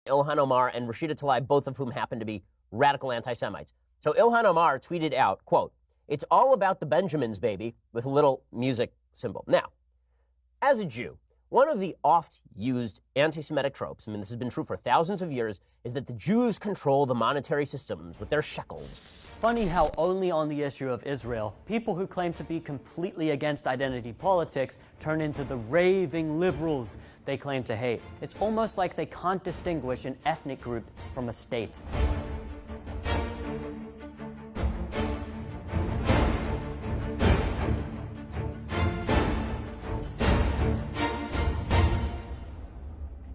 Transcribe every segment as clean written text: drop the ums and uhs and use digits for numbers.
Ilhan Omar and Rashida Tlaib, both of whom happen to be radical anti-Semites. So Ilhan Omar tweeted out, quote, "It's all about the Benjamins, baby," with a little music symbol. Now, as a Jew, one of the oft-used anti-Semitic tropes, I mean, this has been true for thousands of years, is that the Jews control the monetary systems with their shekels. Funny how only on the issue of Israel, people who claim to be completely against identity politics turn into the raving liberals they claim to hate. It's almost like they can't distinguish an ethnic group from a state.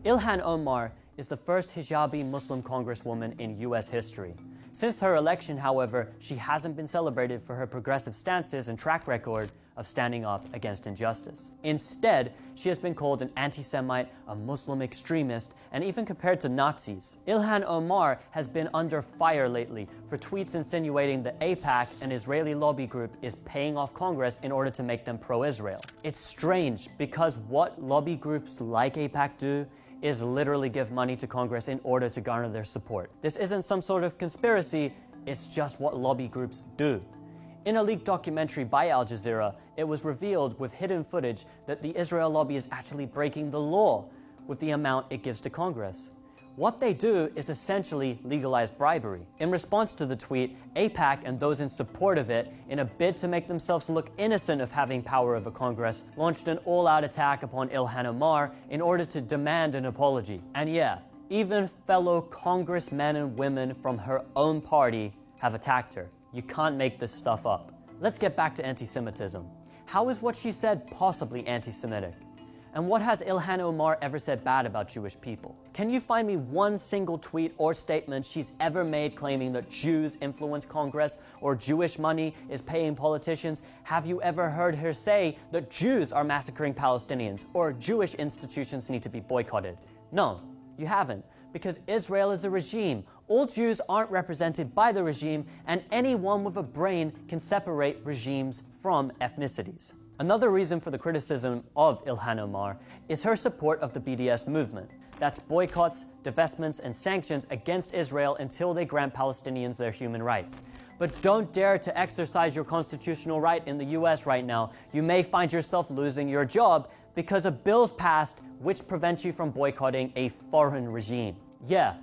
Ilhan Omar is the first hijabi Muslim congresswoman in U.S. history. Since her election, however, she hasn't been celebrated for her progressive stances and track record of standing up against injustice. Instead, she has been called an anti-Semite, a Muslim extremist, and even compared to Nazis. Ilhan Omar has been under fire lately for tweets insinuating that AIPAC, an Israeli lobby group, is paying off Congress in order to make them pro-Israel. It's strange because what lobby groups like AIPAC do is literally give money to Congress in order to garner their support. This isn't some sort of conspiracy, it's just what lobby groups do. In a leaked documentary by Al Jazeera, it was revealed with hidden footage that the Israel lobby is actually breaking the law with the amount it gives to Congress. What they do is essentially legalize bribery. In response to the tweet, AIPAC and those in support of it, in a bid to make themselves look innocent of having power over Congress, launched an all-out attack upon Ilhan Omar in order to demand an apology. And yeah, even fellow congressmen and women from her own party have attacked her. You can't make this stuff up. Let's get back to anti-Semitism. How is what she said possibly anti-Semitic? And what has Ilhan Omar ever said bad about Jewish people? Can you find me one single tweet or statement she's ever made claiming that Jews influence Congress or Jewish money is paying politicians? Have you ever heard her say that Jews are massacring Palestinians or Jewish institutions need to be boycotted? No, you haven't, because Israel is a regime. All Jews aren't represented by the regime, and anyone with a brain can separate regimes from ethnicities. Another reason for the criticism of Ilhan Omar is her support of the BDS movement. That's boycotts, divestments, and sanctions against Israel until they grant Palestinians their human rights. But don't dare to exercise your constitutional right in the US right now. You may find yourself losing your job because a bill's passed which prevent you from boycotting a foreign regime. Yeah,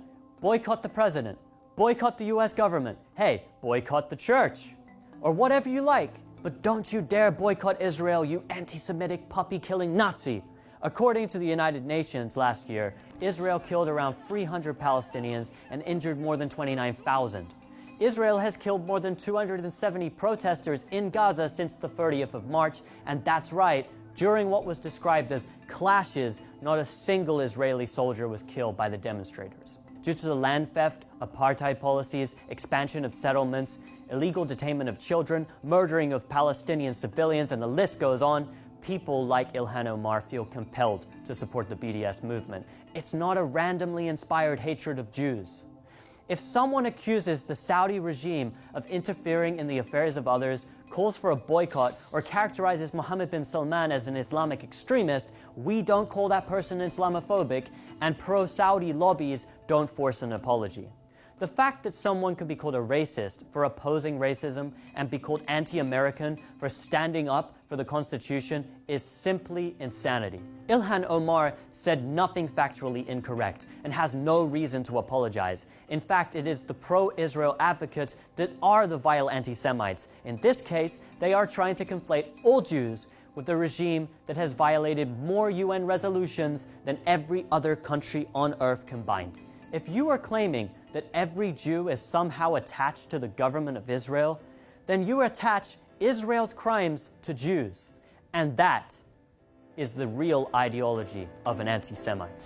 boycott the president, boycott the US government, hey, boycott the church, or whatever you like. But don't you dare boycott Israel, you anti-Semitic puppy-killing Nazi! According to the United Nations last year, Israel killed around 300 Palestinians and injured more than 29,000. Israel has killed more than 270 protesters in Gaza since the 30th of March, and that's right, during what was described as clashes, not a single Israeli soldier was killed by the demonstrators. Due to the land theft, apartheid policies, expansion of settlements, illegal detainment of children, murdering of Palestinian civilians, and the list goes on, people like Ilhan Omar feel compelled to support the BDS movement. It's not a randomly inspired hatred of Jews. If someone accuses the Saudi regime of interfering in the affairs of others, calls for a boycott, or characterizes Mohammed bin Salman as an Islamic extremist, we don't call that person Islamophobic, and pro-Saudi lobbies don't force an apology. The fact that someone could be called a racist for opposing racism and be called anti-American for standing up for the Constitution is simply insanity. Ilhan Omar said nothing factually incorrect and has no reason to apologize. In fact, it is the pro-Israel advocates that are the vile anti-Semites. In this case, they are trying to conflate all Jews with a regime that has violated more UN resolutions than every other country on earth combined. If you are claiming that every Jew is somehow attached to the government of Israel, then you attach Israel's crimes to Jews. And that is the real ideology of an anti-Semite.